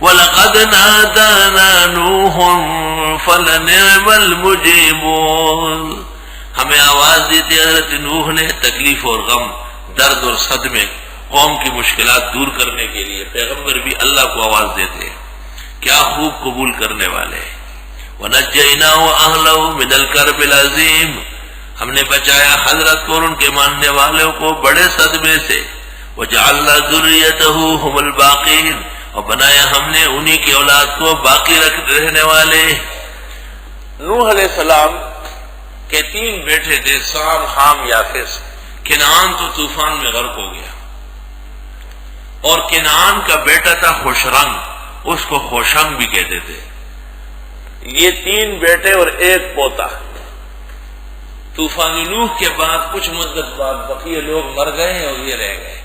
وَلَقَدْ نَادَانَا نُوحٌ فَلَنِعْمَ الْمُجِيبُونَ، ہمیں آواز دی تھی حضرت نوح نے تکلیف اور غم، درد اور صدمے، قوم کی مشکلات دور کرنے کے لیے۔ پیغمبر بھی اللہ کو آواز دیتے ہیں، کیا خوب قبول کرنے والے۔ وَنَجَّيْنَاهُ وَأَهْلَهُ مِنَ الْكَرْبِ الْعَظِيمِ، ہم نے بچایا حضرت کو اور ان کے ماننے والوں کو بڑے صدمے سے۔ وَجَعَلْنَا ذُرِّيَّتَهُ هُمُ الْبَاقِينَ، اور بنایا ہم نے انہی کی اولاد کو باقی رہنے والے۔ نوح علیہ السلام کے 3 بیٹے تھے، سام، حام، یافس۔ کنعان تو طوفان میں غرق ہو گیا، اور کنعان کا بیٹا تھا خوشرنگ، اس کو خوشنگ بھی کہتے تھے۔ یہ 3 بیٹے اور 1 پوتا۔ طوفان نوح کے بعد کچھ مدت بعد بقیہ لوگ مر گئے اور یہ رہ گئے،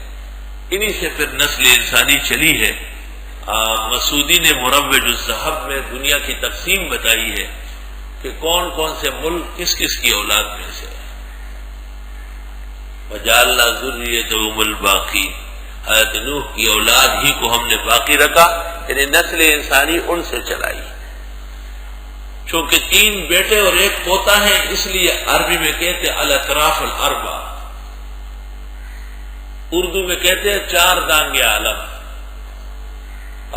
انہی سے پھر نسل انسانی چلی ہے۔ مسعودی نے مروج الذہب میں دنیا کی تقسیم بتائی ہے کہ کون کون سے ملک کس کس کی اولاد میں سے۔ وَجَعَلْنَا ذُرِّيَّتَهُمُ الْبَاقِينَ، حضرت نوح کی اولاد ہی کو ہم نے باقی رکھا، یعنی نسل انسانی ان سے چلائی۔ چونکہ 3 بیٹے اور 1 پوتا ہے، اس لیے عربی میں کہتے ہیں الاطراف الاربع، اردو میں کہتے ہیں 4 دانگے عالم،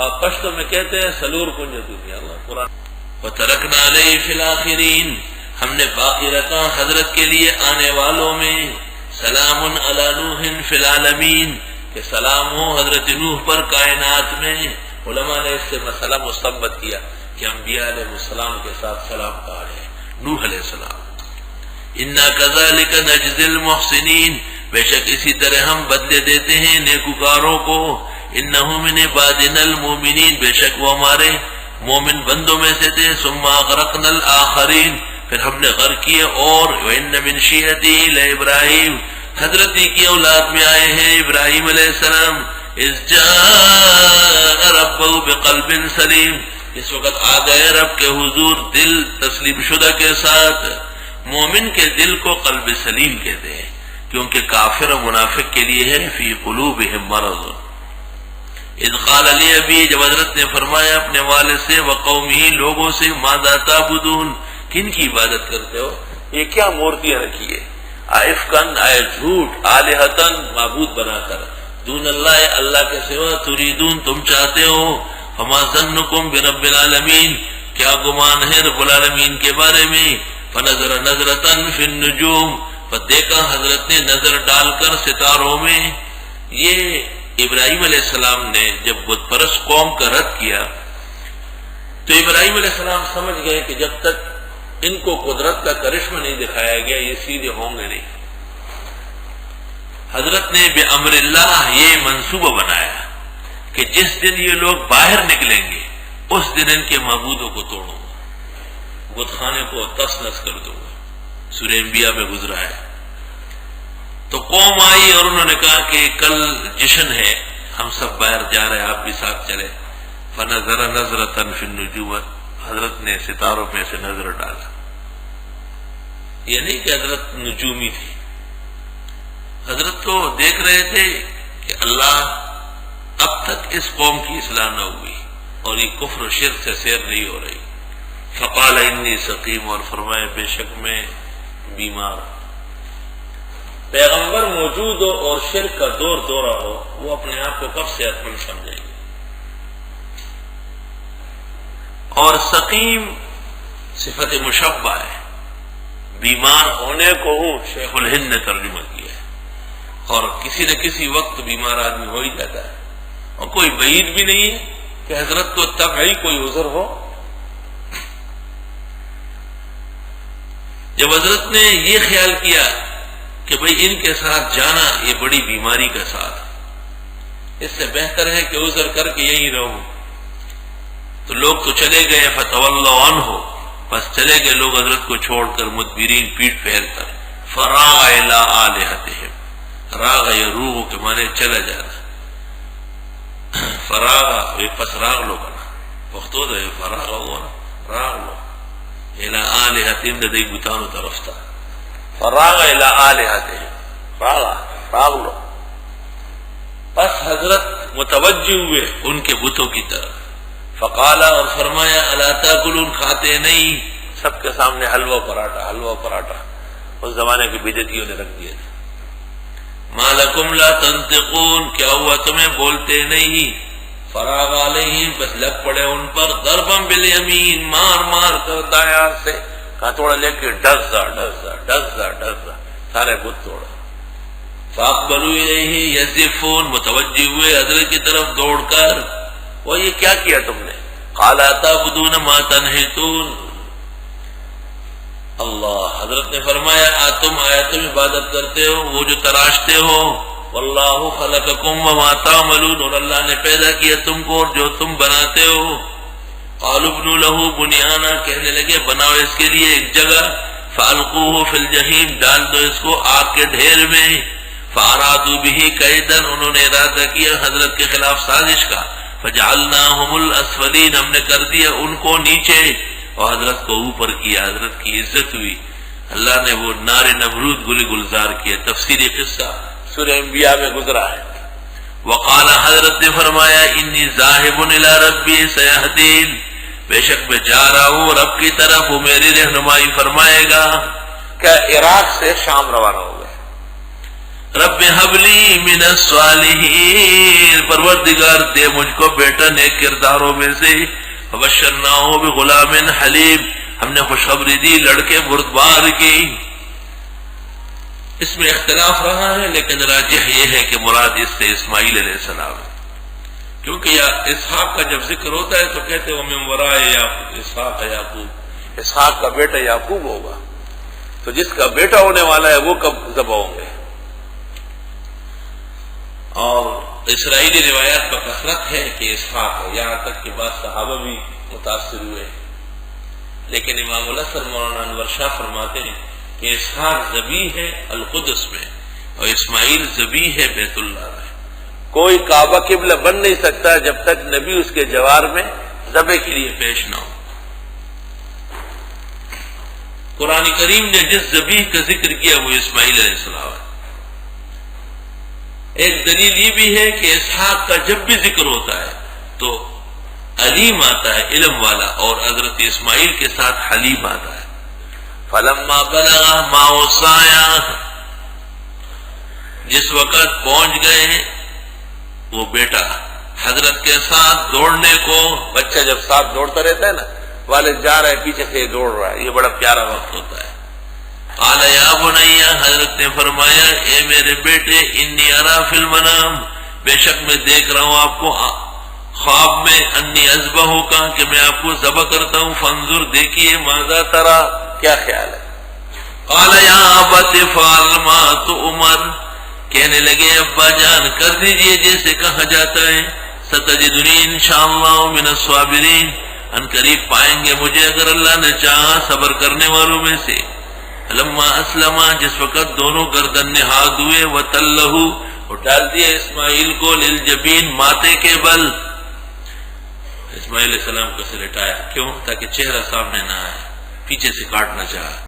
اور پشتو میں کہتے ہیں سلور کنج دنیا۔ اللہ قرآن وَتَرَكْنَا عَلَيْهِ فِي الْآخِرِينَ، ہم نے باقی رکھا حضرت کے لیے آنے والوں میں۔ سلام علی نوح فی العالمین، کہ سلام ہو حضرت نوح پر کائنات میں۔ علماء نے اس سے مسئلہ مستنبط کیا کہ انبیاء علیہ السلام کے ساتھ سلام کہا ہے نوح علیہ السلام۔ اِنَّا كَذَلِكَ نَجْزِي الْمُحْسِنِينَ، بے شک اسی طرح ہم بدلے دیتے ہیں نیکوکاروں کو۔ اِنَّهُ مِنْ عِبَادِنَا الْمُؤْمِنِينَ، بے شک وہ ہمارے مومن بندوں میں سے تھے۔ ثُمَّ أَغْرَقْنَا الْآخَرِينَ، پھر ہم نے غرق کیے اور۔ وَإِنَّ مِنْ شِيعَتِهِ لَإِبْرَاهِيمَ، حضرت کی اولاد میں آئے ہیں ابراہیم علیہ السلام۔ اِذْ جَاءَ رَبَّهُ بِقَلْبٍ سَلِيمٍ، اس وقت آ گئے رب کے حضور دل تسلیم شدہ کے ساتھ۔ مومن کے دل کو قلب سلیم کہتے ہیں، کیونکہ کافر و منافق کے لیے ہے فی قلوبہم مرض۔ اذ قال لأبی، جب حضرت نے فرمایا اپنے والد سے، وقومہ، لوگوں سے، ماذا تعبدون، کن کی عبادت کرتے ہو، یہ کیا مورتیاں رکھی ہے، ائفکن، آئے جھوٹ، آلہتن، معبود بنا کر، دون اللہ، اللہ کے سوا، تریدون، تم چاہتے ہو، فما ظنکم برب العالمین، کیا گمان ہے رب العالمین کے بارے میں۔ فنظر نظرتن فی النجوم، دیکھا حضرت نے نظر ڈال کر ستاروں میں۔ یہ ابراہیم علیہ السلام نے جب بت پرست قوم کا رد کیا تو ابراہیم علیہ السلام سمجھ گئے کہ جب تک ان کو قدرت کا کرشمہ نہیں دکھایا گیا یہ سیدھے ہوں گے نہیں۔ حضرت نے بِأَمْرِ اللہ یہ منصوبہ بنایا کہ جس دن یہ لوگ باہر نکلیں گے اس دن ان کے معبودوں کو توڑوں گا، بت خانے کو تس نس کر دوں گا۔ سورہ انبیاء میں گزرا ہے۔ تو قوم آئی اور انہوں نے کہا کہ کل جشن ہے، ہم سب باہر جا رہے ہیں، آپ بھی ساتھ چلے۔ فنظر نظرۃ فی النجوم، حضرت نے ستاروں میں سے نظر ڈالا۔ یہ نہیں کہ حضرت نجومی تھی، حضرت تو دیکھ رہے تھے کہ اللہ اب تک اس قوم کی اصلاح نہ ہوئی اور یہ کفر و شرک سے سیر نہیں ہو رہی۔ فقال انی سقیم، اور فرمائے بے شک میں بیمار۔ پیغمبر موجود ہو اور شرک کا دور دورہ ہو، وہ اپنے آپ کو کب صحت مند سمجھیں گے۔ اور سقیم صفت مشبہ ہے، بیمار ہونے کو ہوں شیخ الہند نے ترجمہ کیا ہے، اور کسی نہ کسی وقت بیمار آدمی ہو ہی جاتا ہے، اور کوئی بعید بھی نہیں ہے کہ حضرت کو طبعی کوئی عذر ہو۔ جب حضرت نے یہ خیال کیا کہ بھئی ان کے ساتھ جانا یہ بڑی بیماری کا ساتھ، اس سے بہتر ہے کہ عذر کر کے یہی رہوں، تو لوگ تو چلے گئے، فتولوا عنہ، بس چلے گئے لوگ حضرت کو چھوڑ کر، مدبرین، پیٹ پھیر کر۔ فراغ الی آلہتہم، راغ یروغ کے معنی چلا جانا، فراغ پس راغ لو کنا پختو دے فراغ ہونا راغ لو الی آلہتہم دے بتانو طرف تا، فراغ الی آلہتہم، راغ لو، پس حضرت متوجہ ہوئے ان کے بتوں کی طرف۔ فقالا، اور فرمایا، الا تاکلون، کھاتے نہیں؟ سب کے سامنے حلوہ پراٹھا حلوہ پراٹھا، اس زمانے کے بدعتیوں نے رکھ دیا تھا۔ ما لکم لا تنطقون، کیا ہوا تمہیں بولتے نہیں؟ فراغ علیہم، بس لگ پڑے ان پر، ضربا بالیمین، مار مار کر دایاں سے، ہتھوڑا لے کے ڈزا ڈزا ڈزا ڈزا، سارے بت توڑا۔ فاقبلوا الیہ یزفون، متوجہ ہوئے حضرت کی طرف دوڑ کر، وہ یہ کیا کیا تم نے؟ قال اتعبدون ما تنحتون، اللہ، حضرت نے فرمایا، تم عبادت کرتے ہو وہ جو تراشتے ہو، واللہ خلقکم وما تعملون، اور اللہ نے پیدا کیا تم کو اور جو تم بناتے ہو۔ قالوا ابنوا له بنیانا، کہنے لگے بناؤ اس کے لیے ایک جگہ، فالقوه فی الجحیم، ڈال دو اس کو آگ کے ڈھیر میں۔ فارادوا به کیدا، انہوں نے ارادہ کیا حضرت کے خلاف سازش کا، فجعلناهم الاسفلین، ہم نے کر دیا ان کو نیچے اور حضرت کو اوپر کیا، حضرت کی عزت ہوئی، اللہ نے وہ نار نمرود گلی گلزار کیا۔ تفسیری قصہ سورہ انبیاء میں گزرا ہے۔ وقال، حضرت نے فرمایا، انی ذاہب الی ربی سیہدین، بے شک میں جا رہا ہوں رب کی طرف، وہ میری رہنمائی فرمائے گا۔ کیا عراق سے شام روانہ ہو گئے۔ رب حب لی من الصالحین، پروردگار دے مجھ کو بیٹا نیک کرداروں میں سے۔ فبشرناہ بغلام حلیم، ہم نے خوشخبری دی لڑکے بردبار کی۔ اس میں اختلاف رہا ہے، لیکن راجح یہ ہے کہ مراد اس سے اسماعیل علیہ السلام ہے، کیونکہ اسحاق کا جب ذکر ہوتا ہے تو کہتے ہیں وَمِن وَرَائِ اسحاق یعقوب، اسحاق کا بیٹا یعقوب ہوگا، تو جس کا بیٹا ہونے والا ہے وہ کب ذبح ہوں گے۔ اور اسرائیلی روایات پر کثرت ہے کہ اسحاق ہے، یہاں تک کہ بعض صحابہ بھی متاثر ہوئے، لیکن امام الاثر مولانا انور شاہ فرماتے ہیں کہ اسحاق ذبیح ہے القدس میں اور اسماعیل ذبیح ہے بیت اللہ میں۔ کوئی کعبہ قبلہ بن نہیں سکتا جب تک نبی اس کے جوار میں ذبح کے لیے پیش نہ ہو۔ قرآن کریم نے جس ذبیح کا ذکر کیا وہ اسماعیل علیہ السلام ہے۔ ایک دلیل یہ بھی ہے کہ اسحاق کا جب بھی ذکر ہوتا ہے تو علیم آتا ہے، علم والا، اور حضرت اسماعیل کے ساتھ حلیم آتا ہے۔ فلما بلغ معه السعي، جس وقت پہنچ گئے وہ بیٹا حضرت کے ساتھ دوڑنے کو، بچہ جب ساتھ دوڑتا رہتا ہے نا، والد جا رہا ہے پیچھے سے دوڑ رہا ہے، یہ بڑا پیارا وقت ہوتا ہے۔ قال یا بنی، حضرت نے فرمایا، اے میرے بیٹے، انی ارا فی المنام، بے شک میں دیکھ رہا ہوں آپ کو خواب میں، انی اذبحک، کہ میں آپ کو ذبح کرتا ہوں، فانظر، دیکھیے، ماذا ترى، کیا خیال ہے۔ قال یا ابت افعل ما تؤمر، کہنے لگے ابا جان کر دیجئے جیسے کہا جاتا ہے، ستجدنی انشاءاللہ من الصابرین، ان قریب پائیں گے مجھے اگر اللہ نے چاہا صبر کرنے والوں میں سے۔ لما اسلما، جس وقت دونوں گردن نہاد ہوئے، وتلہ، اور ڈال دیا اسماعیل کو، للجبین، ماتے کے بل۔ اسماعیل علیہ السلام کو سے لٹایا، کیوں؟ تاکہ چہرہ سامنے نہ آئے، پیچھے سے کاٹنا چاہا۔